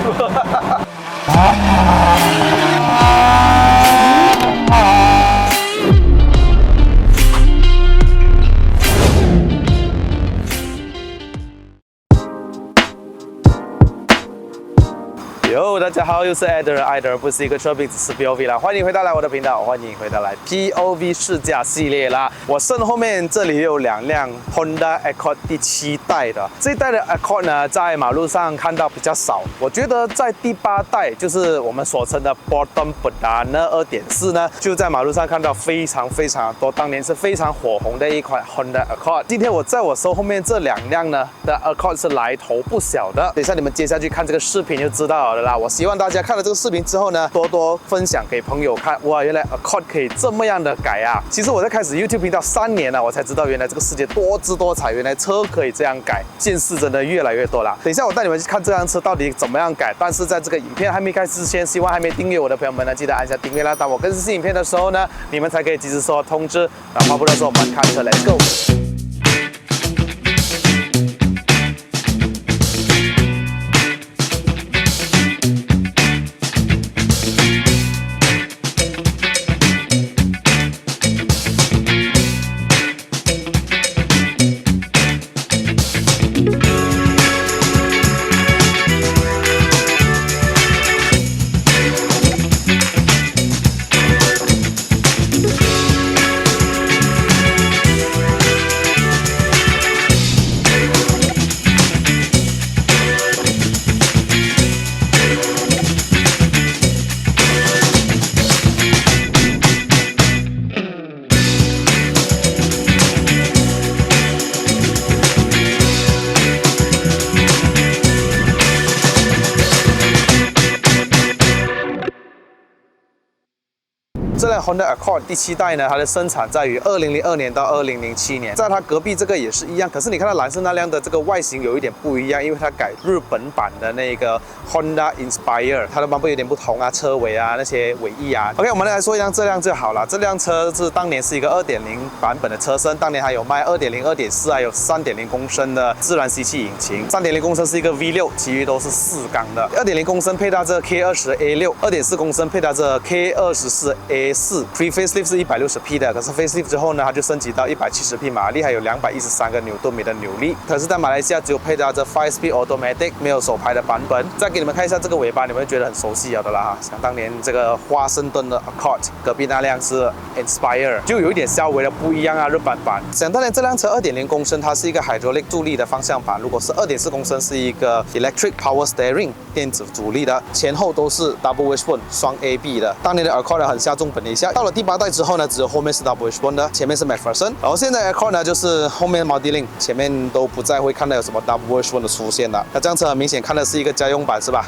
哟，大家好，又是艾德尔，艾德尔不是一个车评，只是 POV 啦。欢迎回到来我的频道，欢迎回到来 POV 试驾系列啦。我身后面这里有两辆 Honda Accord 第7代的，这一代的 Accord 呢，在马路上看到比较少。我觉得在第8代，就是我们所称的 Bottom Perdana 2.4呢，就在马路上看到非常多，当年是非常火红的一款 Honda Accord。今天我在我身后面这两辆呢的 Accord 是来头不小的，等一下你们接下去看这个视频就知道了啦。我希望大家看了这个视频之后呢，多多分享给朋友看。哇，原来 Accord 可以这么样的改啊！其实我在开始 YouTube 频道3年了，我才知道原来这个世界多姿多彩，原来车可以这样改，见识真的越来越多啦。等一下我带你们去看这辆车到底怎么样改。但是在这个影片还没开始之前，希望还没订阅我的朋友们呢，记得按下订阅啦。当我更新影片的时候呢，你们才可以及时收到通知。那话不多说，我们开车 ，Let's go！这辆 Honda Accord 第7代呢，它的生产在于2002年到2007年，在它隔壁这个也是一样。可是你看到蓝色那辆的这个外形有一点不一样，因为它改日本版的那个 Honda Inspire， 它的版本有点不同啊，车尾啊那些尾翼啊。OK， 我们来说一辆这辆就好了。这辆车是当年是一个2.0版本的车身，当年还有卖2.0、2.4，还有3.0公升的自然吸气引擎。3.0公升是一个 V6， 其余都是4缸的。2.0公升配搭这 K20A6，2.4公升配搭这 K24A4。Pre facelift 是160匹的，可是 facelift 之后呢，它就升级到170匹马力，还有213个牛顿米的扭力。可是，在马来西亚只有配搭着 5-speed automatic， 没有手排的版本。再给你们看一下这个尾巴，你们会觉得很熟悉了的啦哈。想当年这个华盛顿的 Accord， 隔壁那辆是 Inspire， 就有一点稍微的不一样啊，日版版。想当年这辆车2.0公升，它是一个 hydraulic 助力的方向盘，如果是2.4公升是一个 electric power steering 电子助力的，前后都是 double wishbone 双 AB 的。当年的 Accord 很下重本一下，到了第8代之后呢，只有后面是 double wishbone 的，前面是 McPherson。然后现在 Accord 呢，就是后面 Multilink， 前面都不再会看到有什么 double wishbone 的出现了。那这辆车很明显看的是一个家用版是吧？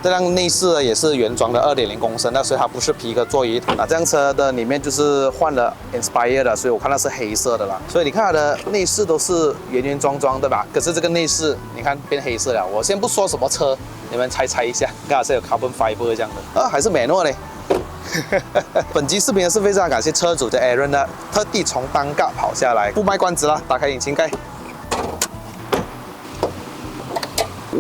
这辆内饰呢也是原装的2.0公升的，所以它不是皮革座椅。那这辆车的里面就是换了 Inspire 的，所以我看到是黑色的啦。所以你看它的内饰都是原装对吧？可是这个内饰你看变黑色了。我先不说什么车，你们猜一下，刚好是有 carbon fiber 这样的，还是美诺嘞。本集视频是非常感谢车主的 Aaron 呢，特地从单杠跑下来，不卖关子了，打开引擎盖。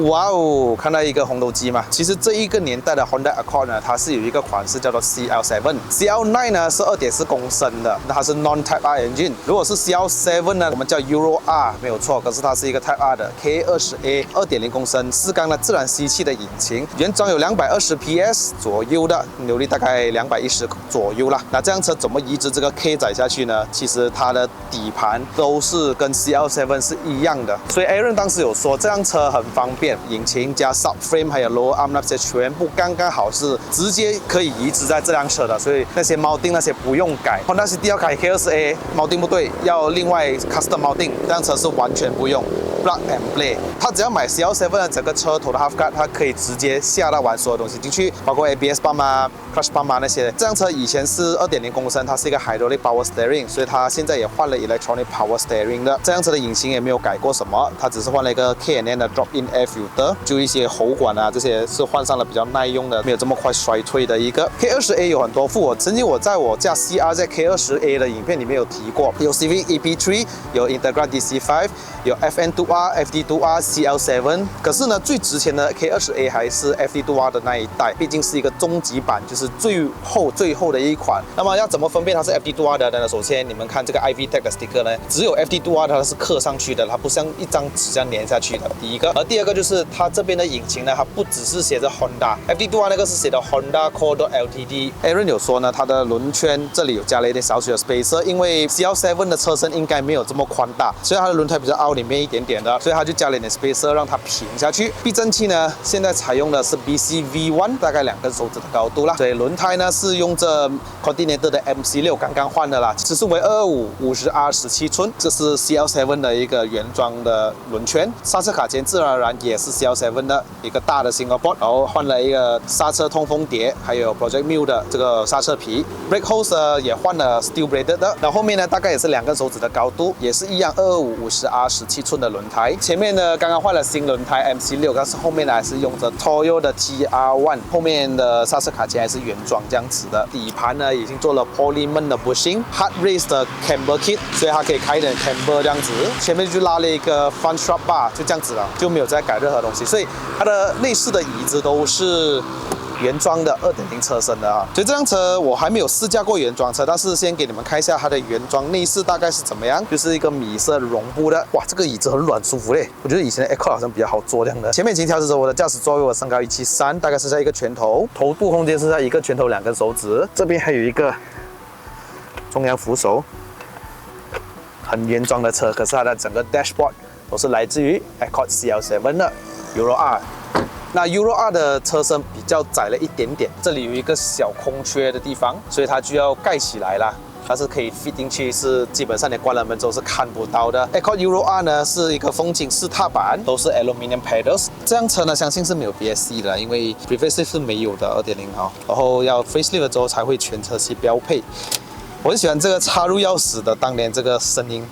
哇哦，看到一个红头机嘛？其实这一个年代的 Honda Accord 呢，它是有一个款式叫做 CL7。CL9 呢是2.4公升的，那它是 Non-Type R engine。如果是 CL7 呢，我们叫 Euro R， 没有错。可是它是一个 Type R 的 K20A 2.0公升4缸的自然吸气的引擎，原装有220 PS 左右的，扭力大概210左右啦。那这辆车怎么移植这个 K 载下去呢？其实它的底盘都是跟 CL7 是一样的，所以 Aaron 当时有说这辆车很方便。引擎加 subframe 还有 lower arm 那些全部刚好是直接可以移植在这辆车的，所以那些锚定那些不用改。Honda City 要改 K20A 锚定不对，要另外 custom 锚定，这辆车是完全不用 plug and play。他只要买 CL7 的整个车头的 half guard， 它可以直接下到完所有东西进去，包括 ABS 泵啊、clutch 泵啊那些。这辆车以前是2.0公升，它是一个 hydraulic power steering， 所以它现在也换了 electronic power steering 的。这辆车的引擎也没有改过什么，它只是换了一个 K&N 的 drop-in air filter， 就一些喉管啊这些是换上了比较耐用的，没有这么快衰退的一个。K20A 有很多副，曾经我在我驾 CRZ K20A 的影片里面有提过，有 Civic EP3， 有 Integra DC5， 有 FN2R、FD2R、CL7。可是呢，最值钱的 K20A 还是 FD2R 的那一代，毕竟是一个终极版，就是最后的一款。那么要怎么分辨它是 FD2R 的呢？首先你们看这个 iVTEC 的 sticker 呢，只有 FD2R 它是刻上去的，它不像一张纸这样粘下去的。第一个，而第二个就是它这边的引擎呢，它不只是写着 Honda，FD2R 那个是写的 Honda Core.Ltd。Aaron 有说呢，它的轮圈这里有加了一点少许的 spacer， 因为 CL7 的车身应该没有这么宽大，所以它的轮胎比较凹里面一点点的，所以它就加了一点 spacer 让它平下去。避震器呢，现在采用的是 BCV1， 大概2根手指的高度啦。所以轮胎呢是用这 Continental 的 MC6 刚刚换的啦，尺寸为225 50R 17寸，这是 CL7 的一个原装的轮圈。刹车卡钳自然而然也是 CL7 的一个大的 single board， 然后换了一个刹车通风碟，还有 Project Mule 的这个刹车皮。Brake hose 也换了 steel braided 的，那后面呢大概也是2根手指的高度，也是一样225 50R 17寸的轮胎。前面呢刚刚换了新轮胎 MC6， 但是后面呢还是用着 Toyo 的 TR1， 后面的刹车卡钳还是原装这样子的。底盘呢已经做了 Polymer 的 bushing，Hard Race 的 camber kit， 所以它可以开一点 camber 这样子。前面就拉了一个 front strap bar， 就这样子了，就没有再改任何东西。所以它的内饰的椅子都是原装的 2.0 车身的啊。所以这辆车我还没有试驾过原装车，但是先给你们看一下它的原装内饰大概是怎么样，就是一个米色绒布的。哇，这个椅子很软舒服嘞，我觉得以前的 Accord 好像比较好坐这样的。前面已经调整着我的驾驶座位，我身高173，大概是在一个拳头，头部空间是在一个拳头2根手指。这边还有一个中央扶手，很原装的车，可是它的整个 dashboard 都是来自于 Accord CL7 的 Euro R。那 Euro R 的车身比较窄了一点点，这里有一个小空缺的地方，所以它就要盖起来啦。它是可以 fit 进去，是基本上你关了门之后是看不到的。Accord Euro R 呢是一个风景式踏板，都是 Aluminium pedals。这辆车呢相信是没有 BSC 的，因为 Previously 是没有的 2.0 哈，然后要 Facelift 之后才会全车系标配。我很喜欢这个插入钥匙的当年这个声音，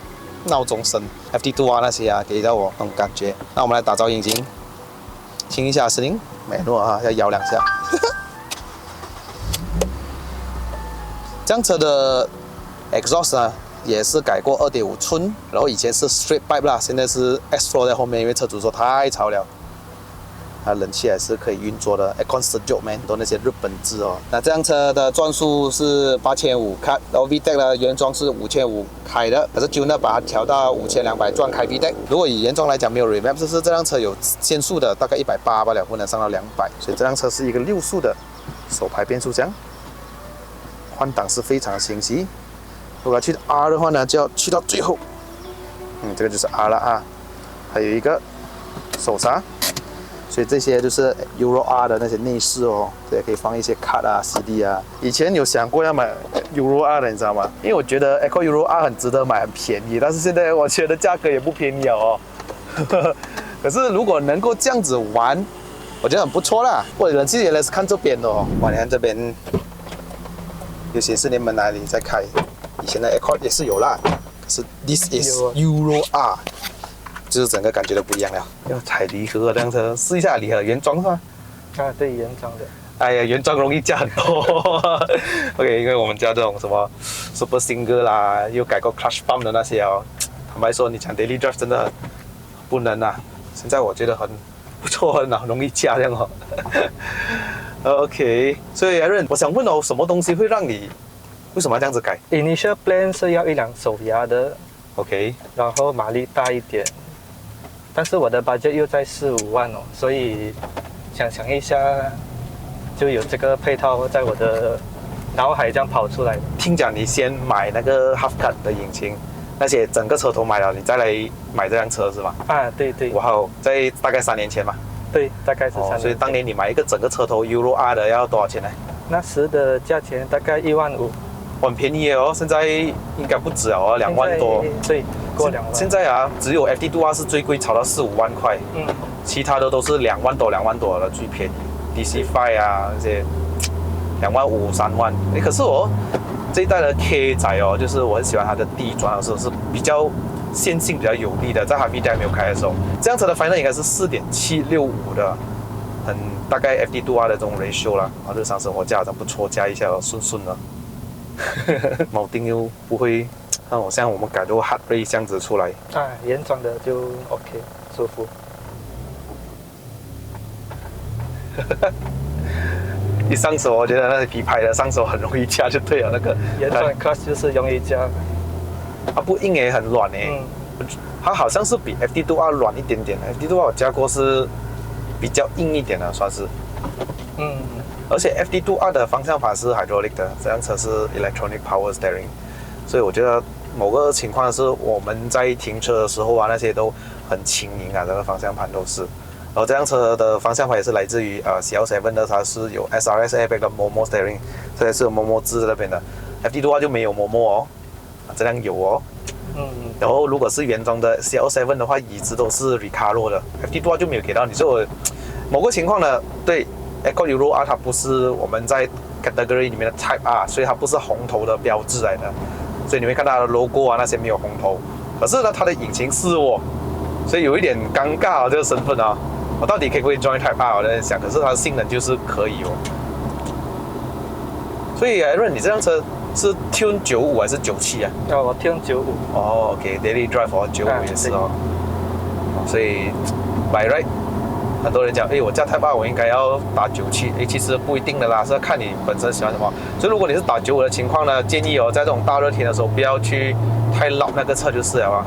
闹钟声 FD2R 那些啊，给到我那种感觉。那我们来打造引擎。听一下声音，美诺啊，要摇2下。这辆车的 exhaust 呢，也是改过2.5寸，然后以前是 straight pipe 啦，现在是 S-Flow 在后面，因为车主说太吵了。它冷气还是可以运作的 ，Aircon Sejuk Man 都那些日本字哦。那这辆车的转速是8500开，然后 VTEC 的原装是5500开的，可是 Tuner 把它调到5200转开 VTEC。如果以原装来讲没有 remap， 就是这辆车有限速的，大概180罢了，不能上到200，所以这辆车是一个6速的手排变速箱，换挡是非常清晰。如果要去 R 的话呢，就要去到最后，这个就是 R 了啊，还有一个手刹。所以这些就是 Euro R 的那些内饰哦，对，可以放一些卡啊、CD 啊。以前有想过要买 Euro R 的，你知道吗？因为我觉得 Accord Euro R 很值得买，很便宜。但是现在我觉得价格也不便宜哦。可是如果能够这样子玩，我觉得很不错啦。我冷气原来是看这边的哦，哇，你看这边有显示你们哪里在开。以前的 Accord 也是有啦，可是 This is Euro R。就是整个感觉都不一样了。要踩离合这辆车，试一下离合，原装是吗？啊，对，原装的。哎呀，原装容易加很多。OK， 因为我们家这种什么 Super Single 啦，又改过 Clutch Pump 的那些哦，坦白说，你讲 Daily Drive 真的不能啊。现在我觉得很不错，很容易加这样哦。OK， 所以 Aaron， 我想问哦，什么东西会让你为什么要这样子改 ？Initial plan 是要一辆手压的 ，OK， 然后马力大一点。但是我的 budget 又在4-5万哦，所以想一下，就有这个配套在我的脑海这样跑出来。听讲你先买那个 Half Cut 的引擎，那些整个车头买了，你再来买这辆车是吗？啊，对对。哇哦，在大概3年前嘛。对，大概是3年前。所以当年你买一个整个车头 Euro R 的要多少钱呢？那时的价钱大概1万5。很便宜哦，现在应该不止哦，2万多。对，过2万。现在啊，只有 FD2R 是最贵，炒到4-5万块。其他的都是2万多的最便宜。DC5 啊那些2万5、3万。可是这一代的 K 仔哦，就是我很喜欢它的地砖，是比较线性比较有利的，在它 VDI 没有开的时候，这辆车的 Final 应该是4.765的，大概 FD2R 的这种 ratio 啦。啊，日常生活加好像不错，加一下顺顺的。铆钉又不会让我像我们改做 hard rate 这样子出来。啊，原装的就 OK， 舒服。一上手，我觉得那皮牌的上手很容易加就对了。那个原装 Cross 就是容易加，它不硬也很软诶。它好像是比 FD2R 软一点点的 ，FD2R 我加过是比较硬一点的，算是。而且 FD2R 的方向盘是 hydraulic 的，这辆车是 electronic power steering， 所以我觉得某个情况是我们在停车的时候啊，那些都很轻盈啊，这个方向盘都是。然后这辆车的方向盘也是来自于CL7的，它是有 SRS airbag 的 Momo steering， 这也是有 Momo 字那边的。FD2R 就没有 Momo 哦，这辆有哦。然后如果是原装的 CL7的话，椅子都是 Recaro 的 ，FD2R 就没有给到你。所以我某个情况呢，对 Accord Euro R 它不是我们在 category 里面的 Type R， 所以它不是红头的标志来的，所以你会看到它的 logo 啊那些没有红头。可是呢，它的引擎是哦，所以有一点尴尬啊，这个身份啊，我到底可以不可以 join Type R？ 我在想，可是它的性能就是可以哦。所以 Aaron， 你这辆车是 Tune 95还是97啊？我 Tune 95。哦 ，OK，Daily Drive 95也是哦。所以 by right， 很多人讲，我驾Type R我应该要打97，其实不一定的啦，是要看你本身喜欢什么。所以如果你是打95的情况呢，建议在这种大热天的时候不要去太绕那个车就是了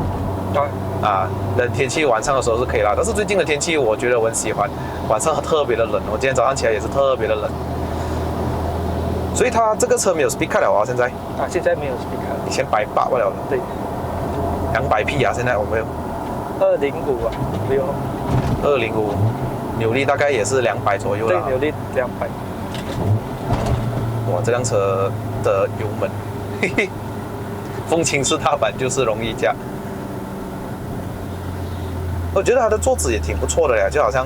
啊。冷天气晚上的时候是可以啦，但是最近的天气我觉得我很喜欢，晚上特别的冷，我今天早上起来也是特别的冷。所以它这个车没有 speed cut 了啊，现在现在没有 speed cut， 以前180了，对，200匹啊，现在我们有205啊，没有205，扭力大概也是200左右了。对，扭力200。哇，这辆车的油门，风轻式踏板就是容易加。我觉得它的坐姿也挺不错的呀，就好像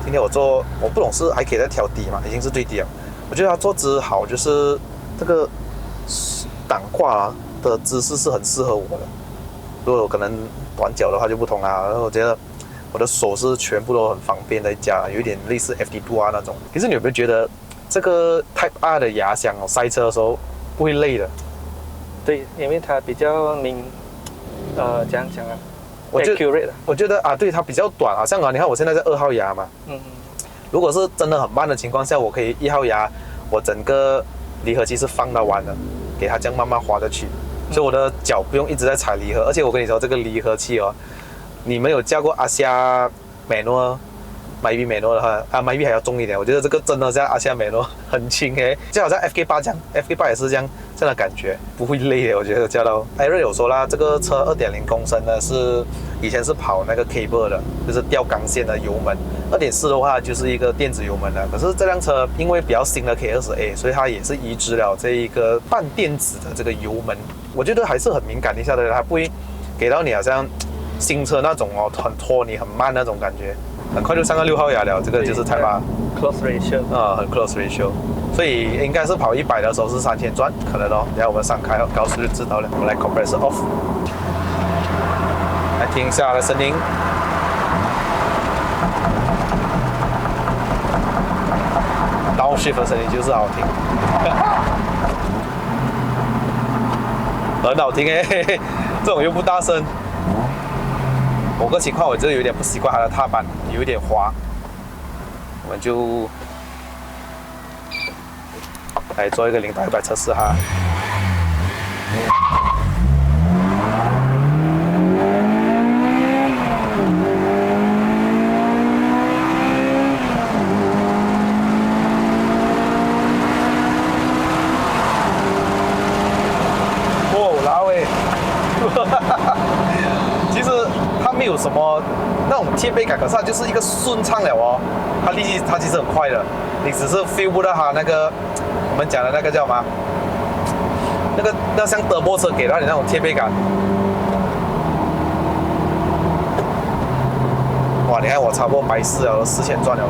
今天我坐，我不懂是还可以再调低嘛，已经是最低了。我觉得它坐姿好，就是这个挡挂的姿势是很适合我的。如果我可能短脚的话就不同啦。然后我觉得我的手是全部都很方便在加，有一点类似 FD2R 那种。可是你有没有觉得这个 Type R 的牙箱塞车的时候不会累的？对，因为它比较怎样讲啊？我觉得啊，对，它比较短，好像你看我现在在2号牙嘛。如果是真的很慢的情况下，我可以1号牙，我整个离合器是放到完的，给它这样慢慢滑着去，所以我的脚不用一直在踩离合。而且我跟你说，这个离合器哦，你们有驾过阿夏美诺、Myvi美诺的话，Myvi还要重一点。我觉得这个真的像阿夏美诺很轻就好像 FK8这样 ，FK8也是这样的感觉，不会累的。我觉得驾到。Aaron 有说啦，这个车2.0公升呢是以前是跑那个 cable 的，就是吊钢线的油门。2.4的话就是一个电子油门的。可是这辆车因为比较新的 K20A， 所以它也是移植了这一个半电子的这个油门。我觉得还是很敏感一下的，它不会给到你好像新车那种很拖你很慢那种感觉。很快就上个6号牙了，这个就是Type R close ratio 很 close ratio， 所以应该是跑100的时候是3000转，可能等下我们上开高速就知道了。我们来 compressor off， 来听一下它的声音。downshift 的声音就是好听，很好听这种又不大声。某个情况我就有点不习惯它的踏板有一点滑，我们就来做一个0到100测试哈。其实它没有什么那种贴背感，可是它就是一个顺畅了哦。它其实很快的，你只是 feel 不到它那个我们讲的那个叫什么？那像德波车给到你那种贴背感。哇，你看我差不多白试了，4000转了。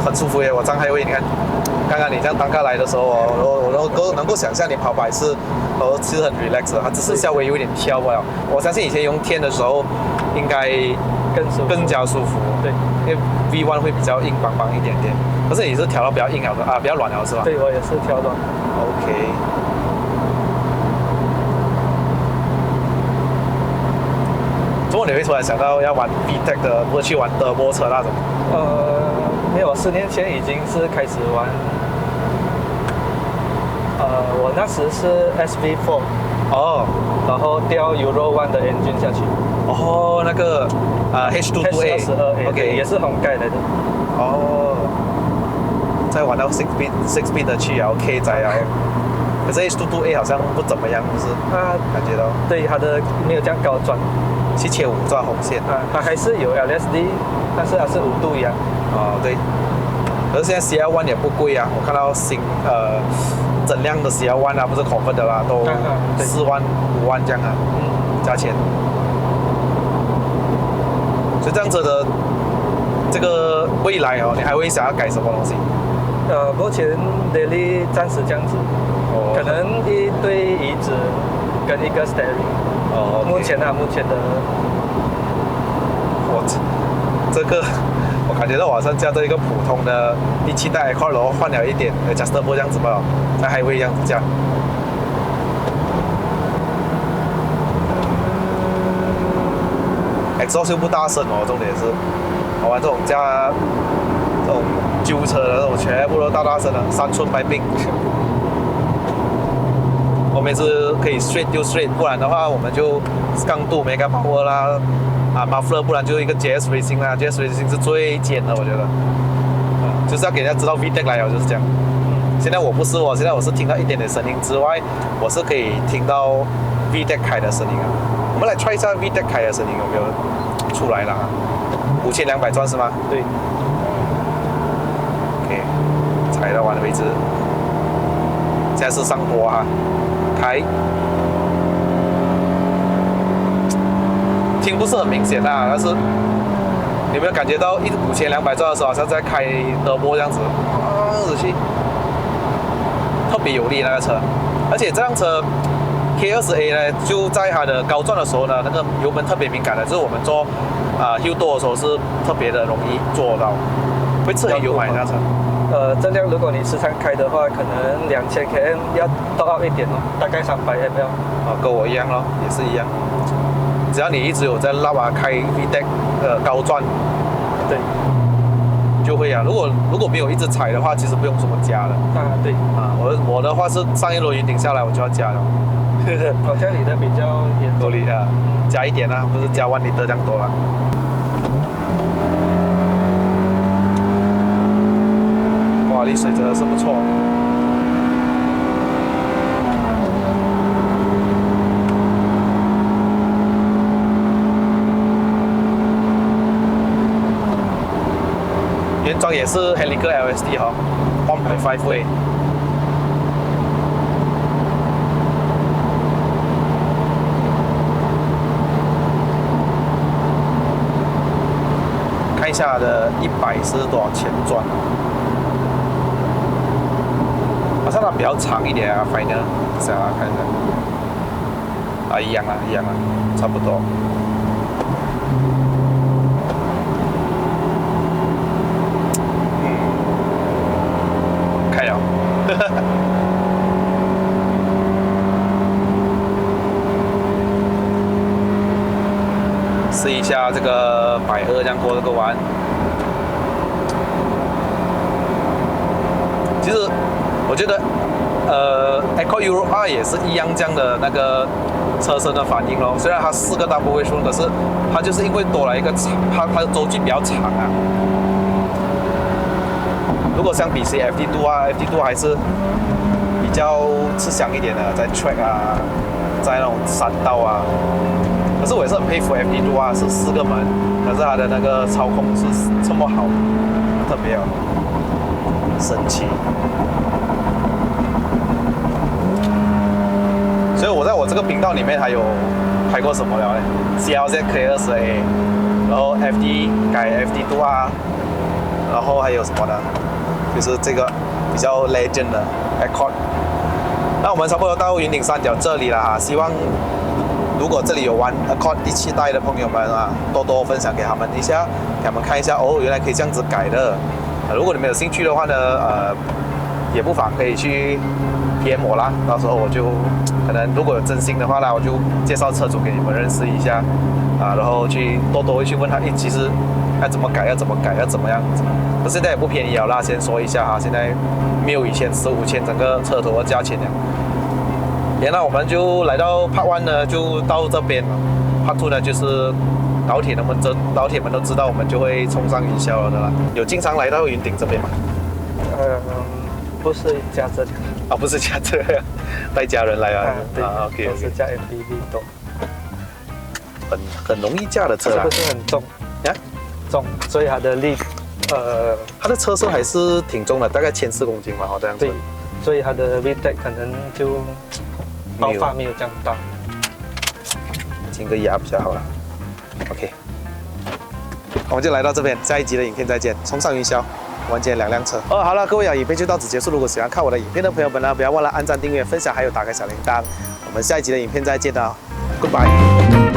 很舒服耶，我张开位，你看，刚刚你这样单开来的时候哦，我能够想象你跑百次，其实很 relax 的，它只是稍微有一点跳了。我相信以前用天的时候，应该更加舒服。对，因为 V1 会比较硬邦邦一点点，可是你是调到比较硬了的啊，比较软了是吧？对，我也是调软。OK。怎么你会突然想到要玩 VTEC 的，不是去玩德波车那种？没有，10年前已经是开始玩。我那时是 SV4，哦，然后调 Euro 1的 engine 下去。哦，那个H22A， OK， 也是红盖来的。哦，再玩到 6 speed 的去 OK 载啊。可是 H22A 好像不怎么样，不是？感觉到。对，它的没有这样高转。7500转红线。它还是有 LSD， 但是它是5度一样。哦，对。可是现在 CL1 也不贵啊，我看到整辆的 CL1 啊，不是convert的啦，都4万5万这样啊，价钱。所以这样子的这个未来哦，你还会想要改什么东西？目前 daily 暂时这样子，可能一对椅子跟一个 steering。哦，目前的这个我感觉到好像驾着一个普通的第7代 Accord， 然后换了一点 adjustable 这样子吧，在 highway 这样子驾。exhaust 又不大声哦，重点是我玩这种旧车的那种全部都大声的，3寸白冰。后面是可以 straight 就 straight， 不然的话我们就刚度 mega power 啦，muffler， 不然就一个 JS Racing 啦，JS Racing 是最尖的，我觉得，就是要给人家知道 VTEC 来了就是这样。现在我不是现在我是听到一点点声音之外，我是可以听到 VTEC 开的声音啊。我们来 try 一下 VTEC 开的声音有没有出来了？5200转是吗？对。OK， 踩到完的位置，现在是上坡哈。开，听不是很明显但是你有没有感觉到5200转的时候，好像在开德波这样子，特别有力那个车，而且这辆车 K20A 呢，就在它的高转的时候呢，那个油门特别敏感的，就是我们做hill door 的时候是特别的容易做到，会吃很油嘛那车。这辆如果你时常开的话，可能2000 km 要多up一点哦，大概300 ml。跟我一样咯，也是一样。只要你一直有在拉开 VTEC 高转，对，就会啊。如果没有一直踩的话，其实不用什么加的。对。我的话是上一轮云顶下来我就要加了。好像你的比较严重。多力啊，加一点啊，不是加1litre这样多了。哇，力水真的是不错。原装也是 Helical LSD 哈，1.5 way。看一下的100是多少钱转？好像它比较长一点啊 ，Final， 想要看一下。一样啊，差不多。开了。试一下这个120这样过这个弯。其实我觉得Accord Euro 2也是一样这样的那个车身的反应咯。虽然它4个大波位数，可是它就是因为多了一个长，它的轴距比较长啊。如果相比起 FD2 啊 ，FD2 还是比较吃香一点的，在 track 啊，在那种山道啊。可是我也是很佩服 FD2 啊，是4个门，可是它的那个操控是这么好，特别好，神奇。所以我在我这个频道里面还有拍过什么了呢？CLZ K20A， 然后 FD 改 FD2 啊，然后还有什么呢？就是这个比较 legend 的 Accord。那我们差不多到云顶三角这里了哈，希望如果这里有玩 Accord 第7代的朋友们啊，多多分享给他们一下，给他们看一下哦，原来可以这样子改的。如果你们有兴趣的话呢，也不妨可以去 PM 我啦，到时候我就可能如果有真心的话啦，我就介绍车主给你们认识一下啊，然后去多多去问他，其实要怎么改，要怎么改，要怎么样子。可现在也不便宜了啦，先说一下哈，现在没有以前15,000整个车头的价钱了。那我们就来到 Part 1呢，就到这边了。Part 2呢，就是老铁们都知道，我们就会冲上云霄了的啦。有经常来到云顶这边吗？不是加这里啊，不是加这，带家人来啊。对OK， 都是加 MPV 多。很容易驾的车啊。是不是很重？呀，重，所以它的力，它的车身还是挺重的，大概14公斤嘛，这样子。对，所以它的 VTEC 可能就爆发没有这样大。进个压比较好了。OK， 我们就来到这边，下一集的影片再见，冲上云霄。完结2辆车。好了，各位啊，影片就到此结束。如果喜欢看我的影片的朋友们呢，不要忘了按赞、订阅、分享，还有打开小铃铛。我们下一集的影片再见啊 ，Goodbye。